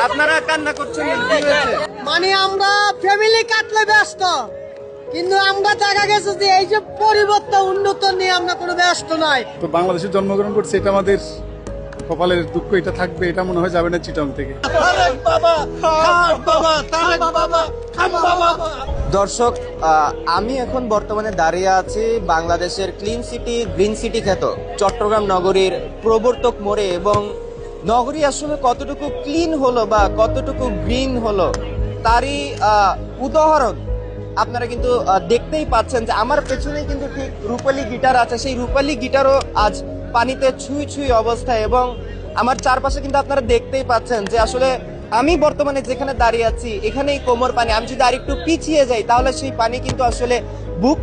আপনারা কান্না করছেন কি হয়েছে? মানে আমরা ফ্যামিলি কাটলে ব্যস্ত, কিন্তু আমরা দেখা গেছে যে এই যে পরিবর্তন উন্নত নিয়ে আমরা কোনো ব্যস্ত নাই। তো বাংলাদেশে জন্মগ্রহণ করছে, এটা আমাদের কপালের দুঃখ, এটা থাকবে, এটা মনে হয় যাবে না চিটং থেকে। দর্শক, আমি এখন বর্তমানে দাঁড়িয়ে আছি বাংলাদেশের ক্লিন সিটি গ্রিন সিটি খ্যাত চট্টগ্রাম নগরীর প্রবর্তক মোড়ে, এবং নগরী আসলে কতটুকু ক্লিন হলো বা কতটুকু গ্রিন হলো তারই উদাহরণ আপনারা কিন্তু দেখতেই পাচ্ছেন যে আমার পেছনেই কিন্তু ঠিক রূপালী গিটার আছে। সেই রূপালী গিটারও আজ পানিতে ছুঁই ছুঁই অবস্থায়, এবং আমার চারপাশে কিন্তু আপনারা দেখতেই পাচ্ছেন যে আসলে আমি বর্তমানে যেখানে দাঁড়িয়ে আছি এখানেই কোমর পানি। আমি যদি আরেকটু পিছিয়ে যাই তাহলে সেই পানি কিন্তু আসলে বুক